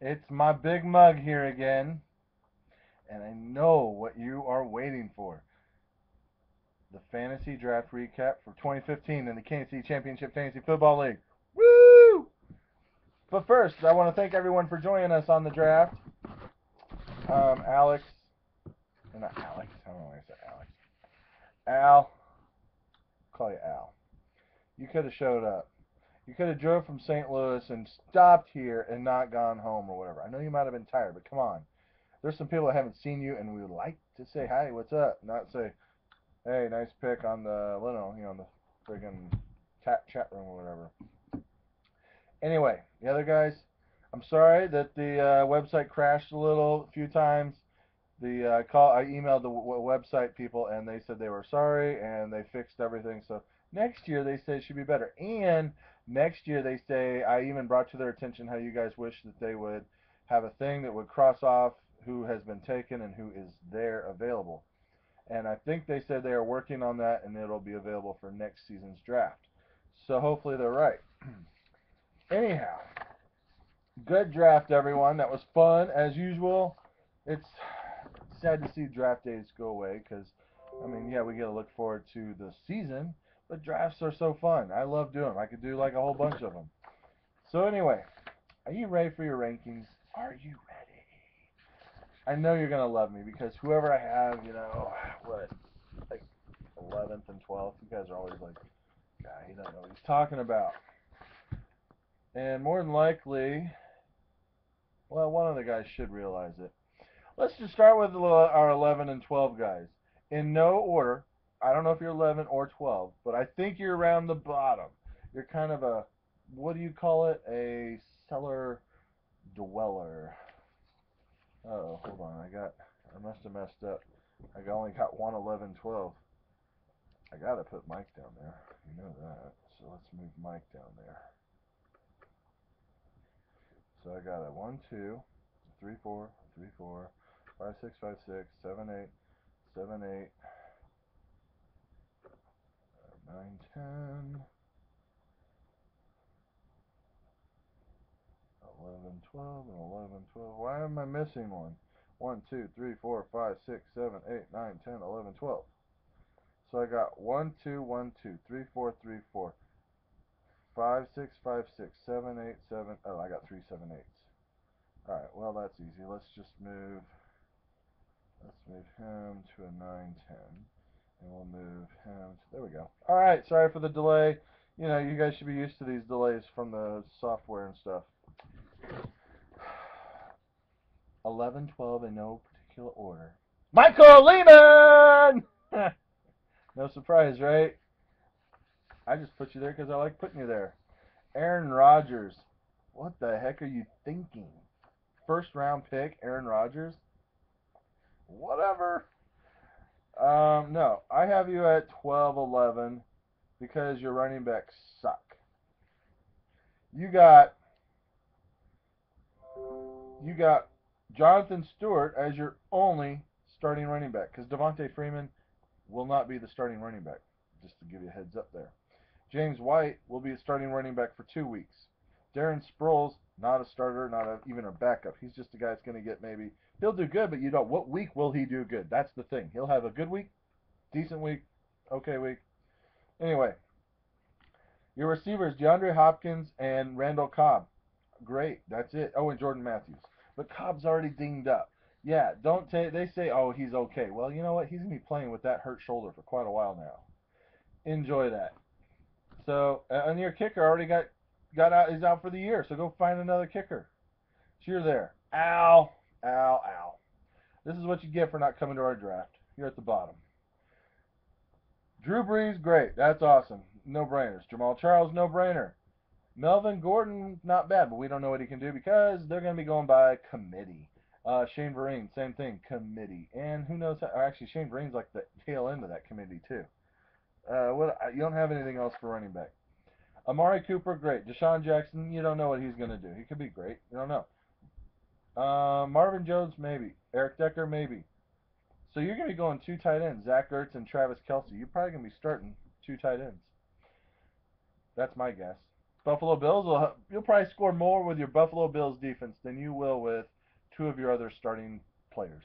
It's my big mug here again, and I know what you are waiting for. The fantasy draft recap for 2015 in the KC Championship Fantasy Football League. Woo! But first, I want to thank everyone for joining us on the draft. Alex, not Alex, I don't know why I said Alex. Al, I'll call you Al. You could have showed up. You could have drove from St. Louis and stopped here and not gone home or whatever. I know you might have been tired, but come on. There's some people that haven't seen you, and we would like to say hi, what's up? Not say, hey, nice pick on the on the friggin' chat room or whatever. Anyway, the other guys, I'm sorry that the website crashed a few times. I emailed the website people, and they said they were sorry and they fixed everything. So next year they say it should be better. And next year they say I even brought to their attention how you guys wish that they would have a thing that would cross off who has been taken and who is there available. And I think they said they are working on that, and it'll be available for next season's draft. So hopefully they're right. Anyhow, good draft, everyone. That was fun as usual. It's sad to see draft days go away because, I mean, yeah, we get to look forward to the season, but drafts are so fun. I love doing them. I could do like a whole bunch of them. So anyway, are you ready for your rankings? Are you ready? I know you're gonna love me because whoever I have, what, like 11th and 12th, you guys are always like, God, he doesn't know what he's talking about. And more than likely, well, one of the guys should realize it. Let's just start with our 11 and 12 guys. In no order. I don't know if you're 11 or 12, but I think you're around the bottom. You're kind of a, what do you call it? A cellar dweller. Oh, hold on. I must have messed up. I only got 1, 11, 12. I got to put Mike down there. You know that. So let's move Mike down there. So I got a 1, 2, 3, 4, 3, 4, 5, 6, 5, 6, 7, 8, 7, 8, 9, 10, 11, 12, and 11, 12. Why am I missing one? 1, 2, 3, 4, 5, 6, 7, 8, 9, 10, 11, 12. So I got 1, 2, 1, 2, 3, 4, 3, 4, 5, 6, 5, 6, 7, 8, 7. Oh, I got 3 7 8s. Alright, well, that's easy. Let's move him to a 9, 10. And we'll move him. There we go. All right. Sorry for the delay. You guys should be used to these delays from the software and stuff. 11, 12 in no particular order. Michael Lehman! No surprise, right? I just put you there because I like putting you there. Aaron Rodgers. What the heck are you thinking? First round pick, Aaron Rodgers? Whatever. No, I have you at 12, 11 because your running backs suck. You got you got Jonathan Stewart as your only starting running back because Devontae Freeman will not be the starting running back. Just to give you a heads up there. James White will be a starting running back for 2 weeks. Darren Sproles, not a starter, even a backup. He's just a guy that's going to get maybe he'll do good, but what week will he do good? That's the thing. He'll have a good week, decent week, okay week. Anyway, your receivers, DeAndre Hopkins and Randall Cobb. Great. That's it. Oh, and Jordan Matthews. But Cobb's already dinged up. Yeah, don't take. They say, oh, he's okay. Well, you know what? He's gonna be playing with that hurt shoulder for quite a while now. Enjoy that. So, and your kicker already got out. Is out for the year. So go find another kicker. So you're there. Ow, ow, ow. This is what you get for not coming to our draft. You're at the bottom. Drew Brees, great. That's awesome. No brainers. Jamal Charles, no brainer. Melvin Gordon, not bad, but we don't know what he can do because they're going to be going by committee. Shane Vereen, same thing, committee. And who knows? Actually, Shane Vereen's like the tail end of that committee, too. You don't have anything else for running back. Amari Cooper, great. Deshaun Jackson, you don't know what he's going to do. He could be great. You don't know. Marvin Jones, maybe. Eric Decker, maybe. So you're going to be going 2 tight ends, Zach Ertz and Travis Kelce. You're probably going to be starting 2 tight ends. That's my guess. Buffalo Bills you'll probably score more with your Buffalo Bills defense than you will with two of your other starting players.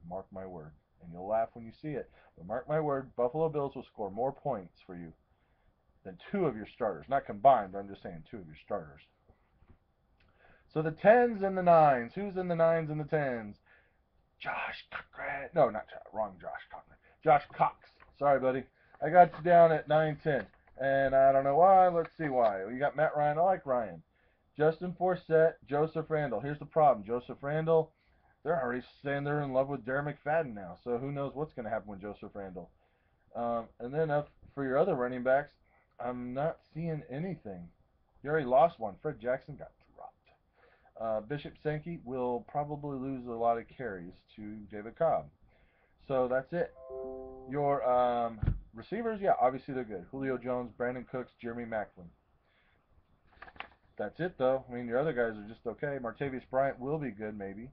Mark my word. And you'll laugh when you see it. But mark my word, Buffalo Bills will score more points for you than two of your starters. Not combined, but I'm just saying two of your starters. So the 10s and the 9s. Who's in the 9s and the 10s? Josh Cochran. No, not Josh. Wrong Josh Cochran. Josh Cox. Sorry, buddy. I got you down at 9-10. And I don't know why. Let's see why. You got Matt Ryan. I like Ryan. Justin Forsett, Joseph Randall. Here's the problem. Joseph Randall, they're already saying they're in love with Darren McFadden now. So who knows what's going to happen with Joseph Randall. And then up for your other running backs, I'm not seeing anything. You already lost one. Fred Jackson got dropped. Bishop Sankey will probably lose a lot of carries to David Cobb. So that's it. Your receivers, yeah, obviously they're good. Julio Jones, Brandon Cooks, Jeremy Maclin. That's it, though. I mean, your other guys are just okay. Martavius Bryant will be good, maybe.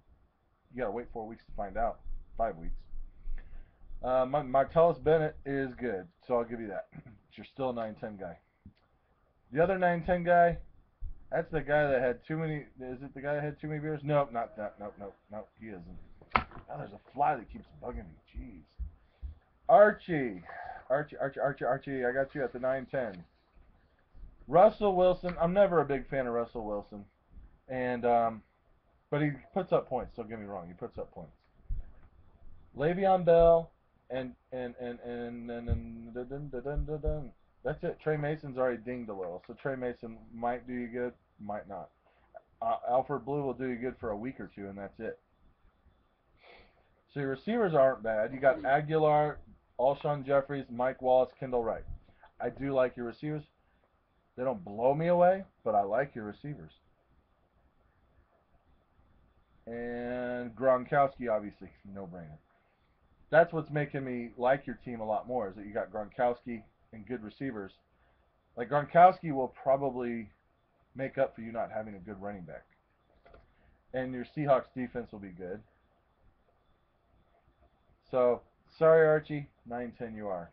You got to wait 4 weeks to find out. 5 weeks. Martellus Bennett is good, so I'll give you that. But you're still a 9-10 guy. The other 9-10 guy, that's the guy that had too many. Is it the guy that had too many beers? Nope, not that. Nope, he isn't. Now there's a fly that keeps bugging me. Jeez. Archie. I got you at the 9-10. Russell Wilson. I'm never a big fan of Russell Wilson. And, but he puts up points. Don't get me wrong. He puts up points. Le'Veon Bell and that's it. Trey Mason's already dinged a little, so Trey Mason might do you good, might not. Alfred Blue will do you good for a week or two, and that's it. So your receivers aren't bad. You got Aguilar, Alshon Jeffries, Mike Wallace, Kendall Wright. I do like your receivers. They don't blow me away, but I like your receivers. And Gronkowski, obviously, no-brainer. That's what's making me like your team a lot more, is that you got Gronkowski and good receivers. Like, Gronkowski will probably make up for you not having a good running back. And your Seahawks defense will be good. So, sorry, Archie. 9-10 you are.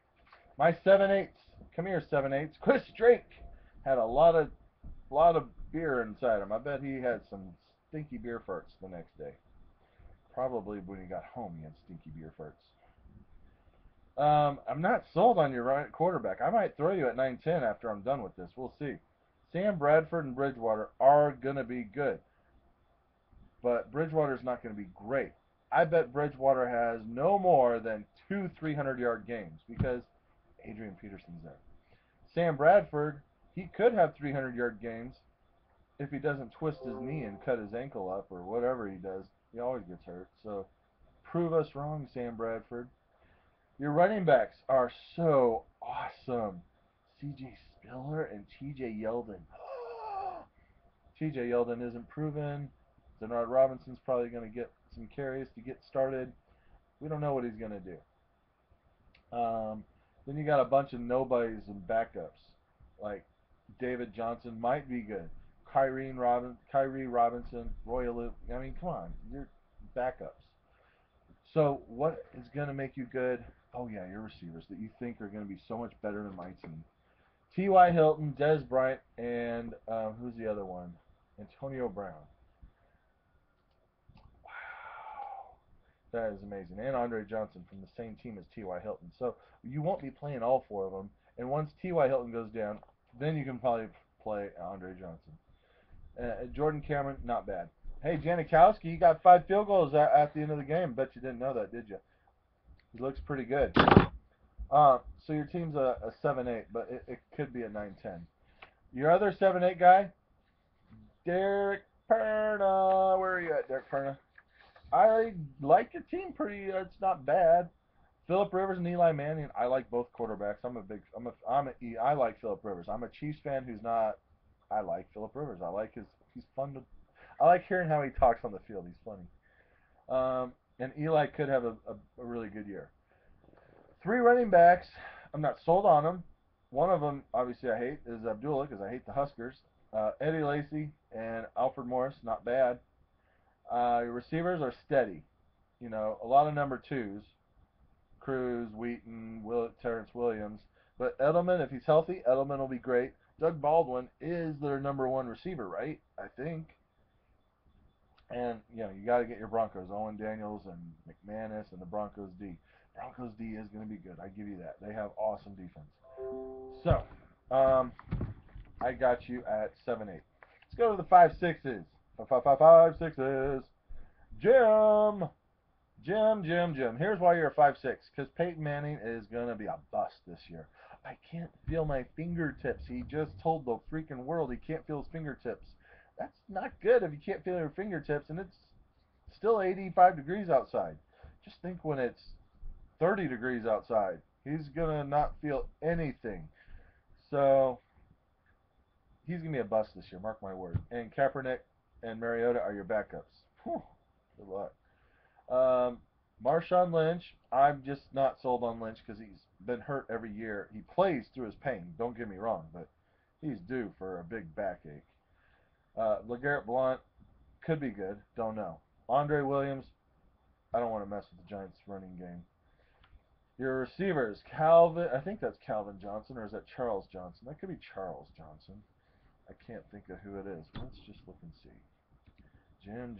My 7-8s. Come here, 7-8s. Chris Drake had a lot of beer inside him. I bet he had some stinky beer farts the next day. Probably when he got home, he had stinky beer farts. I'm not sold on your right quarterback. I might throw you at 9-10 after I'm done with this. We'll see. Sam Bradford and Bridgewater are going to be good. But Bridgewater's not going to be great. I bet Bridgewater has no more than 2 300-yard games because Adrian Peterson's there. Sam Bradford, he could have 300-yard games if he doesn't twist his knee and cut his ankle up or whatever he does. He always gets hurt. So prove us wrong, Sam Bradford. Your running backs are so awesome. C.J. Spiller and T.J. Yeldon. T.J. Yeldon isn't proven. Denard Robinson's probably going to get some carries to get started. We don't know what he's going to do. Then you got a bunch of nobodies and backups. Like David Johnson might be good. Kyrie Robinson, Roy Alou. I mean, come on. You're backups. So what is going to make you good? Oh, yeah, your receivers that you think are going to be so much better than my team. T.Y. Hilton, Dez Bryant, and who's the other one? Antonio Brown. Wow. That is amazing. And Andre Johnson from the same team as T.Y. Hilton. So you won't be playing all four of them. And once T.Y. Hilton goes down, then you can probably play Andre Johnson. Jordan Cameron, not bad. Hey, Janikowski, he got 5 field goals at the end of the game. Bet you didn't know that, did you? He looks pretty good. So your team's a 7-8, but it could be a 9-10. Your other 7-8 guy, Derek Perna. Where are you at, Derek Perna? I like your team pretty. It's not bad. Phillip Rivers and Eli Manning. I like both quarterbacks. I like Phillip Rivers. I'm a Chiefs fan who's not. I like Phillip Rivers. I like he's fun to. I like hearing how he talks on the field. He's funny. And Eli could have a really good year. 3 running backs. I'm not sold on them. One of them, obviously, I hate is Abdullah because I hate the Huskers. Eddie Lacy and Alfred Morris, not bad. Your receivers are steady. You know, a lot of number 2s. Cruz, Wheaton, Terrence Williams. But Edelman, if he's healthy, Edelman will be great. Doug Baldwin is their #1 receiver, right? I think. And you got to get your Broncos, Owen Daniels and McManus, and the Broncos D. Broncos D is going to be good. I give you that. They have awesome defense. So, I got you at 7-8. Let's go to the 5-6s. 5-6s. Jim. Jim. Here's why you're a 5-6. Because Peyton Manning is going to be a bust this year. I can't feel my fingertips. He just told the freaking world he can't feel his fingertips. That's not good if you can't feel your fingertips and it's still 85 degrees outside. Just think when it's 30 degrees outside. He's going to not feel anything. So, he's going to be a bust this year, mark my word. And Kaepernick and Mariota are your backups. Whew, good luck. Marshawn Lynch, I'm just not sold on Lynch because he's been hurt every year. He plays through his pain, don't get me wrong, but he's due for a big backache. LeGarrette Blount could be good, don't know. Andre Williams, I don't want to mess with the Giants' running game. Your receivers, Calvin, I think that's Calvin Johnson, or is that Charles Johnson? That could be Charles Johnson. I can't think of who it is. Let's just look and see. Jim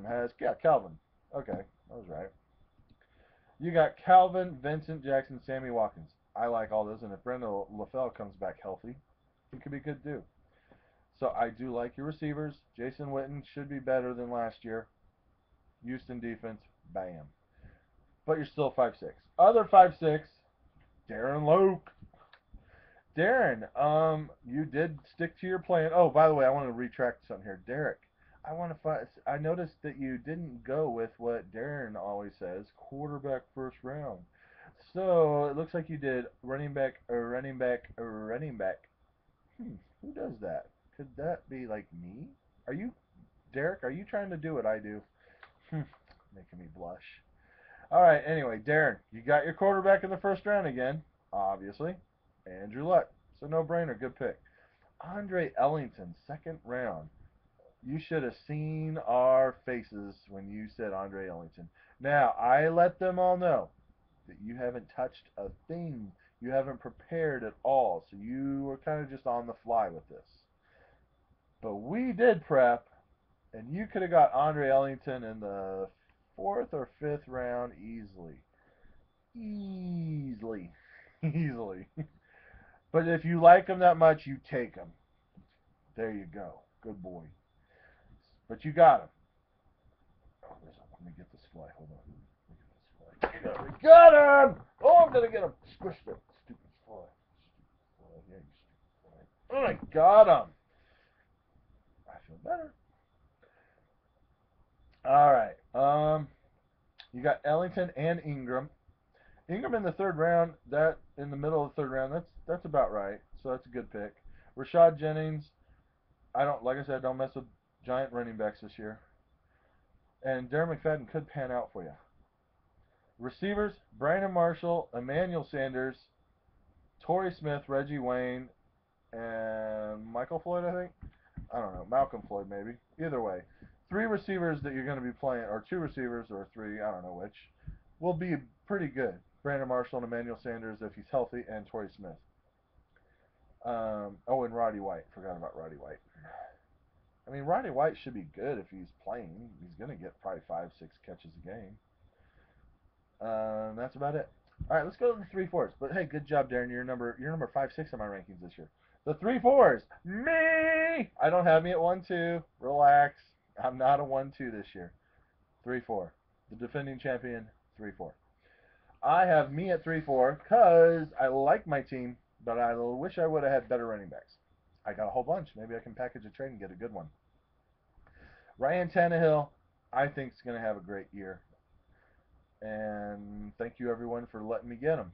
has, Calvin. Okay, that was right. You got Calvin, Vincent Jackson, Sammy Watkins. I like all those, and if Brenda LaFell comes back healthy, he could be good too. So I do like your receivers. Jason Witten should be better than last year. Houston defense, bam. But you're still 5-6. Other 5-6, Darren Loke. Darren, you did stick to your plan. Oh, by the way, I want to retract something here. Derek, I noticed that you didn't go with what Darren always says, quarterback first round. So it looks like you did running back. Who does that? Could that be like me? Derek, are you trying to do what I do? Making me blush. All right, anyway, Darren, you got your quarterback in the first round again, obviously. Andrew Luck. So no-brainer, good pick. Andre Ellington, second round. You should have seen our faces when you said Andre Ellington. Now, I let them all know that you haven't touched a thing. You haven't prepared at all. So you were kind of just on the fly with this. But we did prep, and you could have got Andre Ellington in the 4th or 5th round easily. Easily. But if you like him that much, you take him. There you go. Good boy. But you got him. Oh, let me get this fly. Hold on. Let me get this fly. We got him! Oh, I'm going to get him. Squished it. Stupid fly. Yeah, you stupid fly. Oh, I got him. I feel better. All right. You got Ellington and Ingram. Ingram in the 3rd round, that in the middle of the 3rd round, that's about right. So that's a good pick. Rashad Jennings, like I said, don't mess with giant running backs this year. And Darren McFadden could pan out for you. Receivers, Brandon Marshall, Emmanuel Sanders, Torrey Smith, Reggie Wayne, and Michael Floyd, I think. I don't know. Malcolm Floyd, maybe. Either way. 3 receivers that you're going to be playing, or 2 receivers, or 3, I don't know which, will be pretty good. Brandon Marshall and Emmanuel Sanders if he's healthy, and Torrey Smith. And Roddy White. Forgot about Roddy White. I mean, Roddy White should be good if he's playing. He's going to get probably 5-6 catches a game. That's about it. All right, let's go to the 3-4s. But hey, good job, Darren. You're number 5-6 in my rankings this year. The 3-4s. Me. I don't have me at 1-2. Relax. I'm not a 1-2 this year. 3-4. The defending champion. 3-4. I have me at 3-4 because I like my team, but I wish I would have had better running backs. I got a whole bunch. Maybe I can package a trade and get a good one. Ryan Tannehill, I think, is going to have a great year. And thank you, everyone, for letting me get him.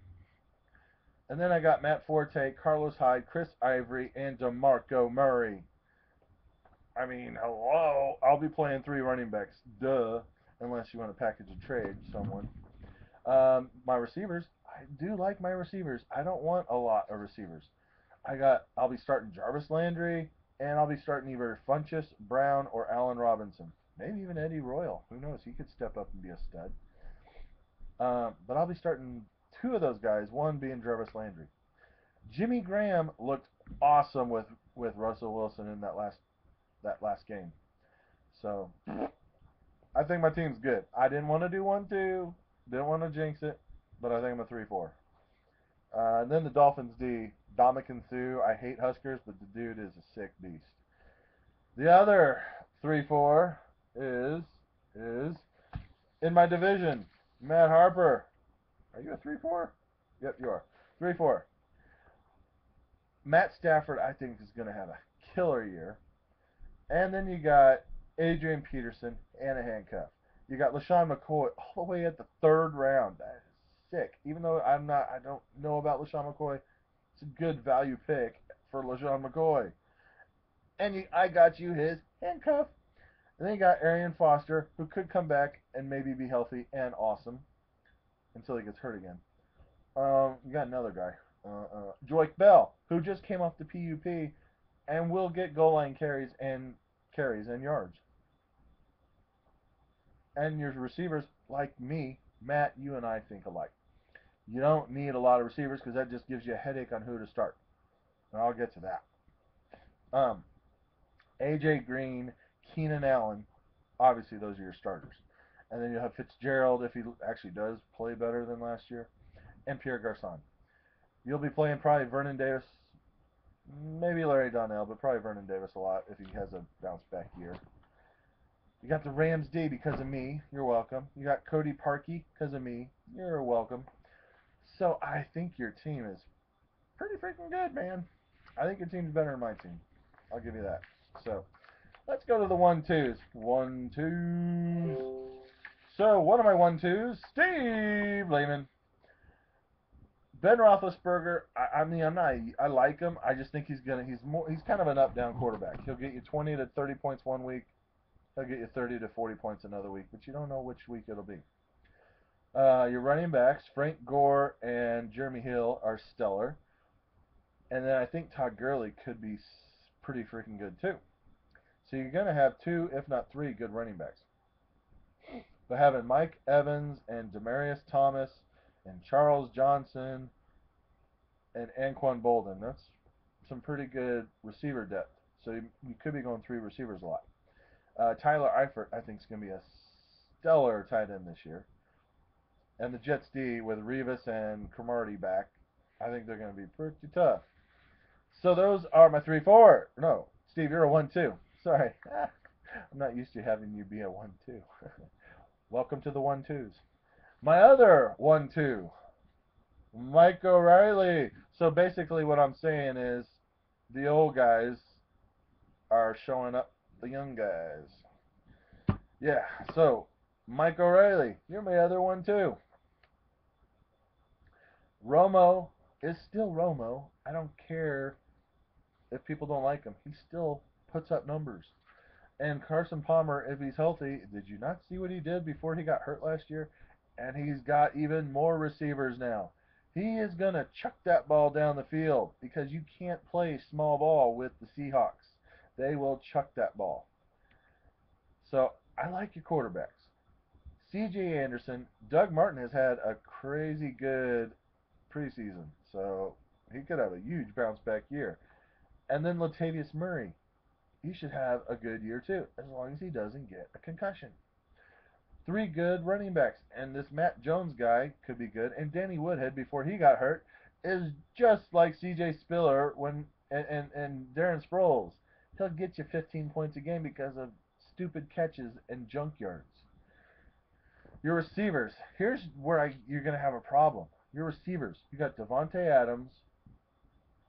And then I got Matt Forte, Carlos Hyde, Chris Ivory, and DeMarco Murray. I mean, hello. I'll be playing 3 running backs. Duh. Unless you want to package a trade someone. My receivers, I do like my receivers. I don't want a lot of receivers. I'll be starting Jarvis Landry, and I'll be starting either Funchess, Brown, or Allen Robinson. Maybe even Eddie Royal. Who knows? He could step up and be a stud. But I'll be starting two of those guys, one being Jarvis Landry. Jimmy Graham looked awesome with Russell Wilson in that last game. So I think my team's good. I didn't want to do 1-2, didn't want to jinx it, but I think I'm a 3-4. And then the Dolphins D, Dominican Sue. I hate Huskers, but the dude is a sick beast. The other 3-4 is in my division, Matt Harper. Are you a 3-4? Yep, you are. 3-4. Matt Stafford, I think, is going to have a killer year. And then you got Adrian Peterson and a handcuff. You got LaShawn McCoy all the way at the third round. That is sick. Even though I don't know about LaShawn McCoy, it's a good value pick for LaShawn McCoy. And I got you his handcuff. And then you got Arian Foster, who could come back and maybe be healthy and awesome until he gets hurt again. You got another guy, Joique Bell, who just came off the PUP and will get goal line carries and yards. And your receivers, like me, Matt, you and I think alike. You don't need a lot of receivers because that just gives you a headache on who to start. And I'll get to that. A.J. Green, Keenan Allen, obviously those are your starters. And then you'll have Fitzgerald if he actually does play better than last year, and Pierre Garçon. You'll be playing probably Vernon Davis, maybe Larry Donnell, but probably Vernon Davis a lot if he has a bounce back year. You got the Rams D because of me. You're welcome. You got Cody Parkey because of me. You're welcome. So I think your team is pretty freaking good, man. I think your team's better than my team. I'll give you that. So let's go to the 1-2s. 1-2s. So what are my 1-2s? Steve Lehman. Ben Roethlisberger. I like him. I just think he's kind of an up-down quarterback. He'll get you 20 to 30 points one week. He'll get you 30 to 40 points another week, but you don't know which week it'll be. Your running backs, Frank Gore and Jeremy Hill, are stellar. And then I think Todd Gurley could be pretty freaking good too. So you're going to have 2, if not 3, good running backs. But having Mike Evans and Demaryius Thomas and Charles Johnson and Anquan Bolden, that's some pretty good receiver depth. So you could be going 3 receivers a lot. Tyler Eifert, I think, is going to be a stellar tight end this year. And the Jets D with Revis and Cromartie back, I think they're going to be pretty tough. So those are my 3-4. No, Steve, you're a 1-2. Sorry. I'm not used to having you be a 1-2. Welcome to the 1-2s. My other 1-2, Mike O'Reilly. So basically what I'm saying is the old guys are showing up the young guys. Yeah, so Mike O'Reilly, you're my other 1-2. Romo is still Romo. I don't care if people don't like him. He still puts up numbers. And Carson Palmer, if he's healthy, did you not see what he did before he got hurt last year? And he's got even more receivers now. He is going to chuck that ball down the field because you can't play small ball with the Seahawks. They will chuck that ball. So I like your quarterbacks. C.J. Anderson, Doug Martin has had a crazy good preseason. So he could have a huge bounce back year. And then Latavius Murray. He should have a good year too, as long as he doesn't get a concussion. 3 good running backs, and this Matt Jones guy could be good. And Danny Woodhead, before he got hurt, is just like C.J. Spiller and Darren Sproles. He'll get you 15 points a game because of stupid catches and junk yards. Your receivers, here's where you're going to have a problem. Your receivers, you got Devontae Adams,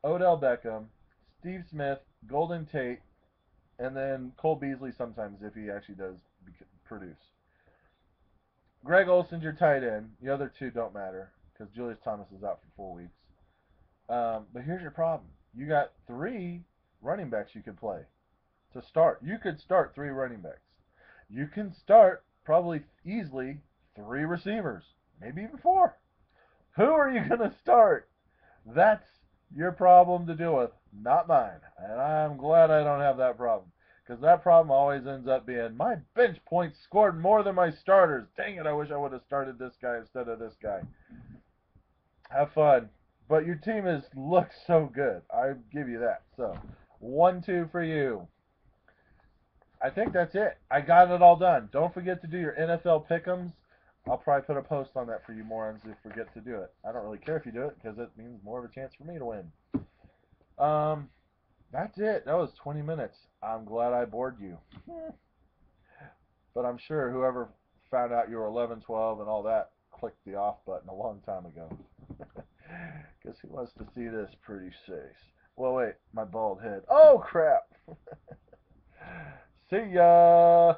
Odell Beckham, Steve Smith, Golden Tate, and then Cole Beasley sometimes if he actually does produce. Greg Olson's your tight end. The other 2 don't matter because Julius Thomas is out for 4 weeks. But here's your problem. You got 3 running backs you could play to start. You could start 3 running backs. You can start probably easily 3 receivers, maybe even 4. Who are you going to start? That's your problem to deal with, not mine. And I'm glad I don't have that problem. Because that problem always ends up being, my bench points scored more than my starters. Dang it, I wish I would have started this guy instead of this guy. Have fun. But your team looks so good. I give you that. So, 1-2 for you. I think that's it. I got it all done. Don't forget to do your NFL pick'ems. I'll probably put a post on that for you morons if you forget to do it. I don't really care if you do it because it means more of a chance for me to win. Um, that's it. That was 20 minutes. I'm glad I bored you. But I'm sure whoever found out you were 11, 12, and all that clicked the off button a long time ago. Because who wants to see this pretty face? Well, wait, my bald head. Oh, crap. See ya.